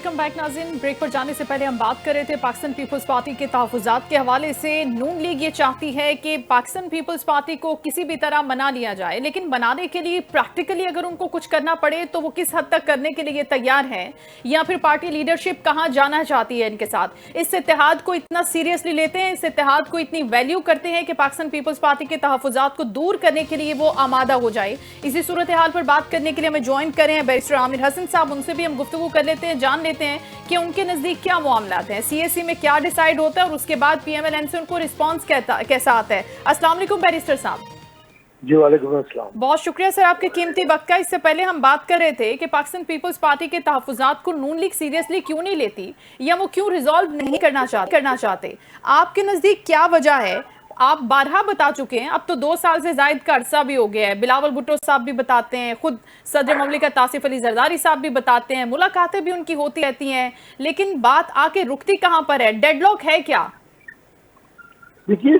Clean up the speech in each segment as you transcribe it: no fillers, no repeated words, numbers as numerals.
Welcome back नाज़रीन। Break पर जाने से पहले हम बात कर रहे थे पाकिस्तान पीपल्स पार्टी के तहफ़्फ़ुज़ात के हवाले से। नून लीग ये चाहती है कि पाकिस्तान पीपल्स पार्टी को किसी भी तरह मना लिया जाए, लेकिन बनाने के लिए प्रैक्टिकली अगर उनको कुछ करना पड़े तो वो किस हद तक करने के लिए तैयार है, या फिर पार्टी लीडरशिप कहाँ जाना चाहती है इनके साथ। इस इत्तेहाद को इतना सीरियसली लेते हैं, इस इत्तेहाद को इतनी वैल्यू करते हैं कि पाकिस्तान पीपल्स पार्टी के तहफ़्फ़ुज़ात को दूर करने के लिए वो आमादा हो जाए। इसी सूरत हाल पर बात करने के लिए हमें ज्वाइन करें हैं बैरिस्टर आमिर हसन साहब। उनसे भी हम गुफ्तगू कर लेते हैं, जान लेते हैं कि उनके नजदीक क्या मामलात हैं, सीएसी में क्या डिसाइड होता है और उसके बाद पीएमएलएन से उनको रिस्पांस कैसा आता है। अस्सलाम वालेकुम बैरिस्टर साहब। जी वालेकुम अस्सलाम। बहुत शुक्रिया सर आपके कीमती वक्त का। इससे पहले हम बात कर रहे थे कि पाकिस्तान पीपल्स पार्टी के तहफ़्फ़ुज़ात को नून लीग सीरियसली क्यों नहीं लेती, या वो क्यों रिजॉल्व नहीं करना चाहते। आपके नजदीक क्या वजह है? आप बारहा बता चुके हैं, अब तो 2 साल से जायद का अरसा भी हो गया है। बिलावल भुट्टो साहब भी बताते हैं, खुद सदर ममलिकत आसिफ अली जरदारी साहब भी बताते हैं, मुलाकातें भी उनकी होती रहती हैं, लेकिन बात आके रुकती कहां पर है? डेडलॉक है क्या? देखिए,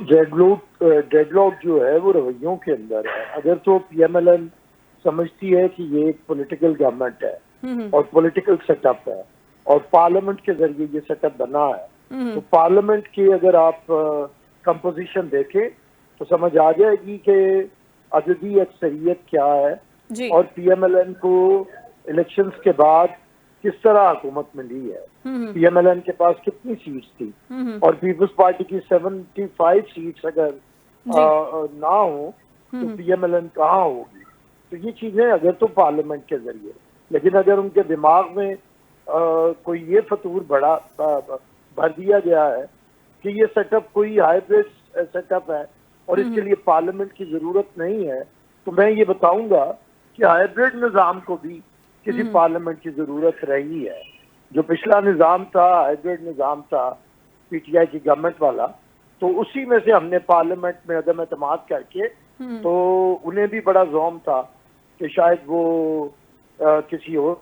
डेडलॉक जो है वो रवैयों के अंदर है। अगर तो पीएमएलएन समझती है कि ये एक पॉलिटिकल गवर्नमेंट है और पॉलिटिकल सेटअप है और पार्लियामेंट के जरिए ये सेटअप बना है, तो पार्लियामेंट की अगर आप कंपोजिशन देखें तो समझ आ जाएगी कि अददी अक्सरियत क्या है और पीएमएलएन को इलेक्शंस के बाद किस तरह हुकूमत मिली है। पीएमएलएन के पास कितनी सीट्स थी और पीपल्स पार्टी की 75 सीट्स अगर ना हो तो पीएमएलएन कहाँ होगी। तो ये चीजें अगर तो पार्लियामेंट के जरिए, लेकिन अगर उनके दिमाग में कोई ये फतूर भर दिया गया है कि ये सेटअप कोई हाइब्रिड सेटअप है और इसके लिए पार्लियामेंट की जरूरत नहीं है, तो मैं ये बताऊंगा कि हाइब्रिड निजाम को भी किसी पार्लियामेंट की जरूरत रही है। जो पिछला निजाम था, हाइब्रिड निजाम था पीटीआई की गवर्नमेंट वाला, तो उसी में से हमने पार्लियामेंट में अदम एतमाद करके, तो उन्हें भी बड़ा ज़ौम था कि शायद वो किसी और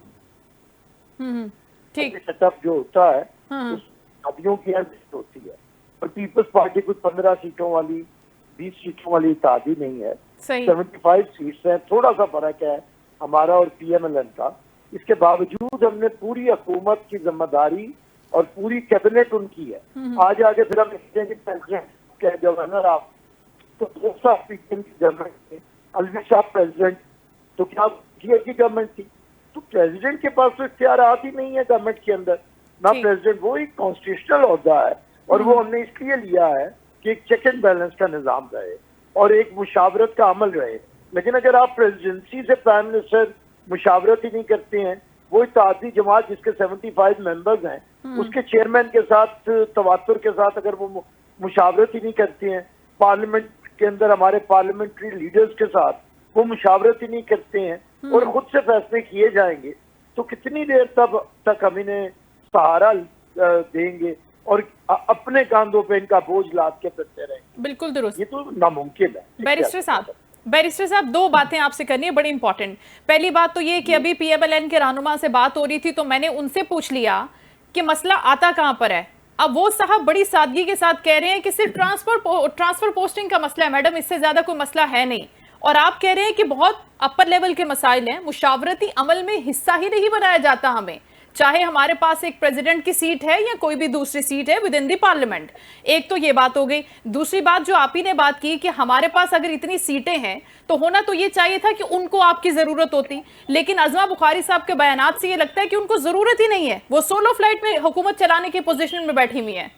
सेटअप जो होता है उस शादियों की होती है। और पीपल्स पार्टी कुछ 15 सीटों वाली 20 सीटों वाली इत्तेहादी नहीं है, 75 सीट्स है। थोड़ा सा फर्क है हमारा और पीएमएलएन का। इसके बावजूद हमने पूरी हुकूमत की जिम्मेदारी और पूरी कैबिनेट उनकी है। आज आगे फिर हम देखते हैं कि प्रेसिडेंट के गवर्नर आप तो 2 साल पीएम की गवर्नमेंट थे, अलवी साहब प्रेसिडेंट, तो क्या की गवर्नमेंट थी, तो प्रेसिडेंट के पास तो इख्तियारात ही नहीं है गवर्नमेंट के अंदर ना। प्रेसिडेंट वो एक कॉन्स्टिट्यूशनल होता है और वो हमने इसलिए लिया है कि एक चेक एंड बैलेंस का निजाम रहे और एक मुशावरत का अमल रहे। लेकिन अगर आप प्रेसिडेंसी से प्राइम मिनिस्टर मुशावरत ही नहीं करते हैं, वो इत्तेहादी जमात जिसके 75 मेंबर्स हैं, उसके चेयरमैन के साथ तवातुर के साथ अगर वो मुशावरत ही नहीं करते हैं, पार्लियामेंट के अंदर हमारे पार्लियामेंट्री लीडर्स के साथ वो मुशावरत ही नहीं करते हैं और खुद से फैसले किए जाएंगे, तो कितनी देर तक हम इन्हें सहारा देंगे और अपने कांधों पे इनका बोझ लाद के फिरते रहेंगे। बिल्कुल दुरुस्त, ये तो नामुमकिन है। बैरिस्टर साहब 2 बातें आपसे करनी है बड़ी इंपॉर्टेंट। पहली बात तो ये कि अभी पीएमएलएन के रहनुमा से बात हो रही थी तो मैंने उनसे पूछ लिया कि मसला आता कहां पर है। अब वो साहब बड़ी सादगी के साथ कह रहे हैं कि सिर्फ ट्रांसफर पोस्टिंग का मसला है मैडम, इससे ज्यादा कोई मसला है नहीं। और आप कह रहे हैं कि बहुत अपर लेवल के मसाइल हैं, मुशावरती अमल में हिस्सा ही नहीं बनाया जाता हमें, चाहे हमारे पास एक प्रेसिडेंट की सीट है या कोई भी दूसरी सीट है विद इन दी पार्लियामेंट। एक तो ये बात हो गई। दूसरी बात जो आप ही ने बात की कि हमारे पास अगर इतनी सीटें हैं तो होना तो ये चाहिए था कि उनको आपकी जरूरत होती, लेकिन अज़मा बुखारी साहब के बयानात से ये लगता है कि उनको जरूरत ही नहीं है, वो सोलो फ्लाइट में हुकूमत चलाने की पोजीशन में बैठी हुई है।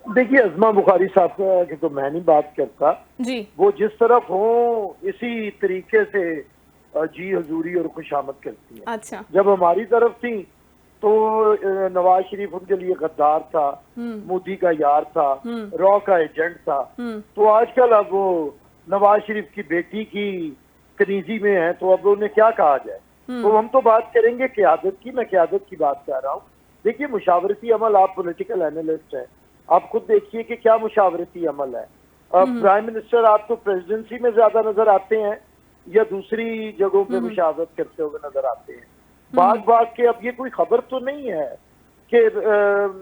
देखिए, अज़मा बुखारी साहब की तो मैं नहीं बात करता जी, वो जिस तरफ हो इसी तरीके से जी हजूरी और खुशामद करती है। अच्छा, जब हमारी तरफ थी तो नवाज शरीफ उनके लिए गद्दार था, मोदी का यार था, रॉ का एजेंट था। तो आजकल अब वो नवाज शरीफ की बेटी की कनीजी में है, तो अब उन्हें क्या कहा जाए। तो हम तो बात करेंगे क़यादत की, मैं क़यादत की बात कर रहा हूँ। देखिए, मुशावरती अमल, आप पॉलिटिकल एनालिस्ट हैं, आप खुद देखिए कि क्या मुशावरती अमल है। प्राइम मिनिस्टर आपको प्रेसिडेंसी में ज्यादा नजर आते हैं या दूसरी जगहों पे मुशावरत करते हुए नजर आते हैं। बाग के अब ये कोई खबर तो नहीं है कि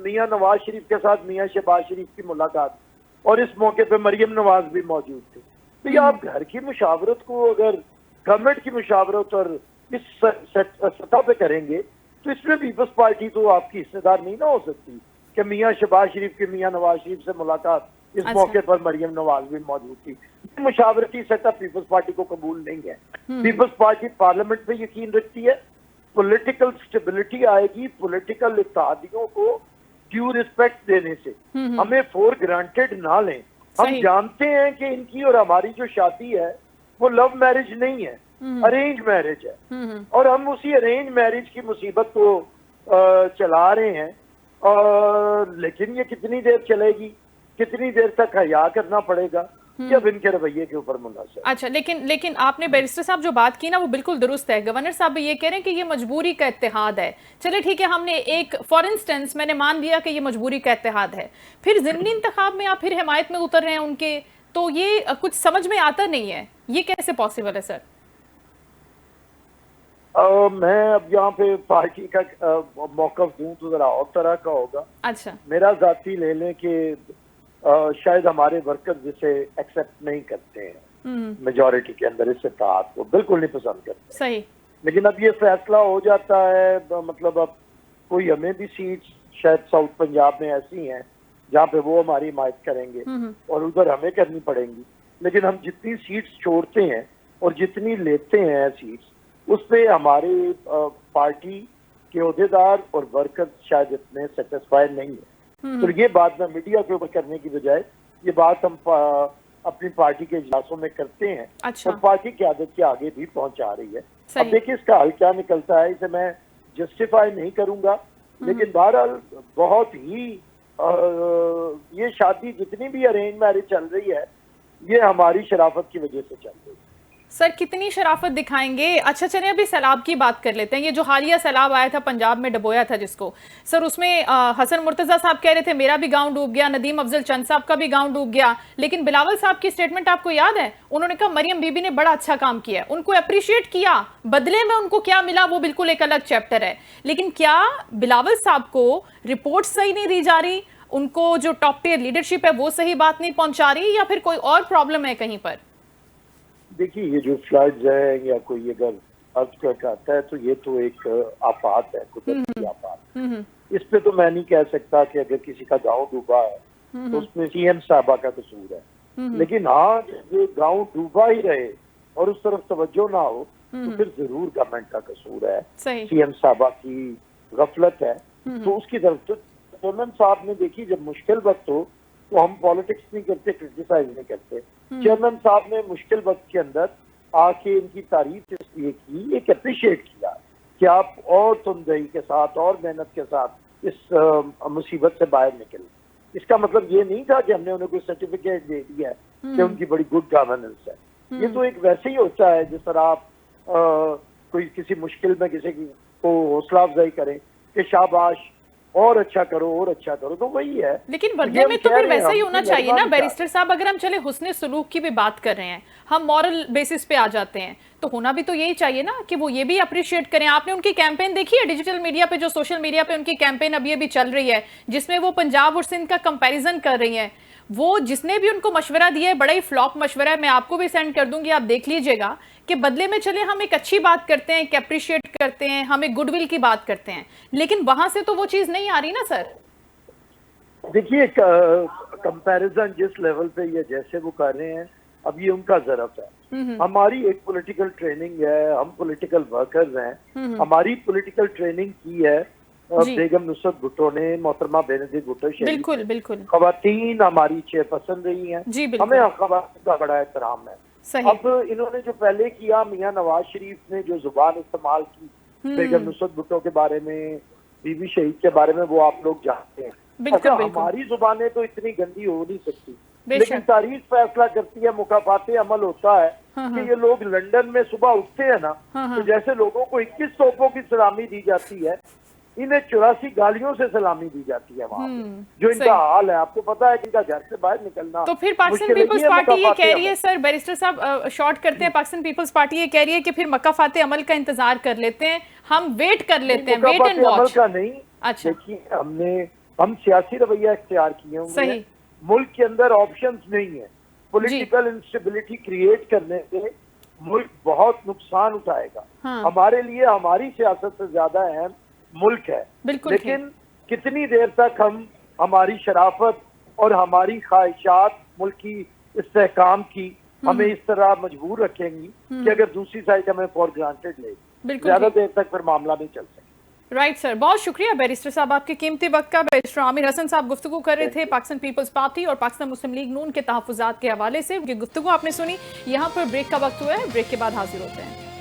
मियां नवाज शरीफ के साथ मियां शहबाज शरीफ की मुलाकात, और इस मौके पे मरियम नवाज भी मौजूद थे। तो ये आप घर की मुशावरत को अगर गवर्नमेंट की मुशावरत और इस सतह पे करेंगे तो इसमें पीपल्स पार्टी तो आपकी हिस्सेदार नहीं ना हो सकती कि मियाँ शहबाज शरीफ के मियाँ नवाज शरीफ से मुलाकात, इस अच्छा। मौके पर मरियम नवाज भी मौजूद थी। मुशावरती सेटअप पीपल्स पार्टी को कबूल नहीं है। पीपल्स पार्टी पार्लियामेंट पे यकीन रखती है, पॉलिटिकल स्टेबिलिटी आएगी पॉलिटिकल इत्तेहादियों को ड्यू रिस्पेक्ट देने से। हमें फॉर ग्रांटेड ना लें। हम सही। जानते हैं कि इनकी और हमारी जो शादी है वो लव मैरिज नहीं है, अरेंज मैरिज है, और हम उसी अरेंज मैरिज की मुसीबत को चला रहे हैं। लेकिन ये कितनी देर चलेगी, कितनी देर तक हया करना पड़ेगा, जब इनके रवैये के ऊपर मुनासिब। अच्छा, लेकिन आपने बैरिस्टर साहब जो बात की ना वो बिल्कुल दुरुस्त है। गवर्नर साहब भी ये कह रहे हैं कि ये मजबूरी का इत्तेहाद है। चले ठीक है, हमने एक फॉर इंस्टेंस मैंने मान लिया कि ये मजबूरी का इत्तेहाद है, फिर ज़िमनी इंतखाब में आप फिर हिमायत में उतर रहे हैं उनके, तो ये कुछ समझ में आता नहीं है, ये कैसे पॉसिबल है सर? मैं अब यहाँ पे पार्टी का मौकफ दूं तो जरा और तरह का होगा। अच्छा। मेरा जाती ले लें कि शायद हमारे वर्कर जिसे एक्सेप्ट नहीं करते हैं मेजॉरिटी के अंदर, इस इत्तेहाद को बिल्कुल नहीं पसंद करते। सही। लेकिन अब ये फैसला हो जाता है, मतलब अब कोई हमें भी सीट्स शायद साउथ पंजाब में ऐसी हैं जहाँ पे वो हमारी हिमायत करेंगे और उधर हमें करनी पड़ेंगी। लेकिन हम जितनी सीट्स छोड़ते हैं और जितनी लेते हैं सीट्स, उस पे हमारे पार्टी के ओहदेदार और वर्कर शायद इतने सेटिस्फाइड नहीं है। तो ये बात मैं मीडिया के ऊपर करने की बजाय ये बात हम अपनी पार्टी के इजलासों में करते हैं। अच्छा। और पार्टी की आदत के आगे भी पहुंचा रही है। सही। अब देखिए इसका हल क्या निकलता है, इसे मैं जस्टिफाई नहीं करूंगा, लेकिन बहरहाल बहुत ही ये शादी जितनी भी अरेंज मैरिज चल रही है ये हमारी शराफत की वजह से चल रही है। सर कितनी शराफत दिखाएंगे? अच्छा चलिए अभी सैलाब की बात कर लेते हैं। ये जो हालिया सैलाब आया था पंजाब में, डबोया था जिसको, सर उसमें हसन मुर्तजा साहब कह रहे थे मेरा भी गांव डूब गया, नदीम अफजल चंद साहब का भी गांव डूब गया, लेकिन बिलावल साहब की स्टेटमेंट आपको याद है? उन्होंने कहा मरियम बीबी ने बड़ा अच्छा काम किया, उनको अप्रिशिएट किया, बदले में उनको क्या मिला वो बिल्कुल एक अलग चैप्टर है। लेकिन क्या बिलावल साहब को रिपोर्ट सही नहीं दी जा रही, उनको जो टॉप टियर लीडरशिप है वो सही बात नहीं पहुंचा रही, या फिर कोई और प्रॉब्लम है कहीं पर? देखिए ये जो फ्लड्स है या कोई अगर अर्थक्वेक आता है तो ये तो एक आफत है, कुदरती आफत। इस पे तो मैं नहीं कह सकता कि अगर किसी का गांव डूबा है तो उसमें सीएम साहबा का कसूर है। लेकिन हाँ, ये गांव डूबा ही रहे और उस तरफ तवज्जो ना हो तो फिर जरूर गवर्नमेंट का कसूर है, सीएम साहबा की गफलत है। तो उसकी तरफ तो चेयरमैन साहब ने देखी, जब मुश्किल वक्त हो तो हम पॉलिटिक्स नहीं करते, क्रिटिसाइज नहीं करते। चेयरमैन साहब ने मुश्किल वक्त के अंदर आके इनकी तारीफ इसलिए की, एक अप्रिशिएट किया कि आप और तुमदही के साथ और मेहनत के साथ इस मुसीबत से बाहर निकले। इसका मतलब ये नहीं था कि हमने उन्हें कोई सर्टिफिकेट दे दिया है कि उनकी बड़ी गुड गवर्नेंस है। ये तो एक वैसे ही होता है जिस तरह आप कोई किसी मुश्किल में किसी को हौसला अफजाई करें कि शाबाश और अच्छा करो और अच्छा करो, तो वही है। लेकिन बदले में तो फिर वैसा ही होना चाहिए ना बैरिस्टर साहब। अगर हम चले हुस्ने सुलूक की भी बात कर रहे हैं, हम मॉरल बेसिस पे आ जाते हैं, तो होना भी तो यही चाहिए ना कि वो ये भी अप्रिशिएट करें। आपने उनकी कैंपेन देखी है डिजिटल मीडिया पे, जो सोशल मीडिया पे उनकी कैंपेन अभी अभी चल रही है, जिसमें वो पंजाब और सिंध का कंपैरिजन कर रही हैं। वो जिसने भी उनको मशवरा दिया है बड़ा ही फ्लॉप मशवरा है, मैं आपको भी सेंड कर दूंगी, आप देख लीजिएगा कि बदले में चले हम एक अच्छी बात करते हैं, एक अप्रिशिएट करते हैं, हम एक गुडविल की बात करते हैं, लेकिन वहां से तो वो चीज नहीं आ रही ना सर। देखिए कंपैरिजन जिस लेवल पे ये जैसे वो कर रहे हैं, अब ये उनका ज़रफ है। हमारी एक पॉलिटिकल ट्रेनिंग है, हम पॉलिटिकल वर्कर्स हैं, हमारी पॉलिटिकल ट्रेनिंग की है बेगम नुसरत भुट्टो ने, मोहतरमा बेनजीर भुट्टो शरीफ, बिल्कुल बिल्कुल, खवातीन हमारी चेयरपर्सन रही हैं, हमें खवातीन का बड़ा एहतराम है। अब इन्होंने जो पहले किया, मियां नवाज शरीफ ने जो जुबान इस्तेमाल की बेगम नुसरत भुट्टो के बारे में, बीबी शहीद के बारे में, वो आप लोग जानते हैं। अच्छा, हमारी जुबानें तो इतनी गंदी हो नहीं सकती, लेकिन तारीख फैसला करती है, मुकाफाते अमल होता है कि ये लोग लंदन में सुबह उठते हैं ना, तो जैसे लोगों को 21 तोपों की सलामी दी जाती है, इन्हें 84 गालियों से सलामी दी जाती है वहाँ जो इनका हाल है। आपको पता है कि इनका घर से बाहर निकलना। तो फिर पाकिस्तान पीपल्स पार्टी ये कह रही है, सर बैरिस्टर साहब शॉर्ट करते हैं, पाकिस्तान पीपल्स पार्टी ये कह रही है कि फिर मकाफाते अमल का इंतजार कर लेते हैं, हम वेट कर लेते हैं, वेट एंड वॉच का नहीं। अच्छा, देखिए हम सियासी रवैया इख्तियार किए होंगे, मुल्क के अंदर ऑप्शंस नहीं है, पॉलिटिकल इंस्टेबिलिटी क्रिएट करने से मुल्क बहुत नुकसान उठाएगा। हमारे लिए हमारी सियासत से ज्यादा अहम मुल्क है। बिल्कुल लेकिन कितनी देर तक हम हमारी शराफत और हमारी ख्वाहिशात मुल्क की इस्तेहकाम की हमें इस तरह मजबूर रखेंगी कि अगर दूसरी साइड हमें फॉर ग्रांटेड ले, ज्यादा देर तक फिर मामला नहीं चल सकता। राइट सर, बहुत शुक्रिया बैरिस्टर साहब आपके कीमती वक्त का। बैरिस्टर आमिर हसन साहब गुफ्तगू कर रहे थे पाकिस्तान पीपल्स पार्टी और पाकिस्तान मुस्लिम लीग नून के तहफ़्फ़ुज़ात के हवाले से। उनकी गुफ्तगू आपने सुनी। यहाँ पर ब्रेक का वक्त हुआ है, ब्रेक के बाद हाजिर होते हैं।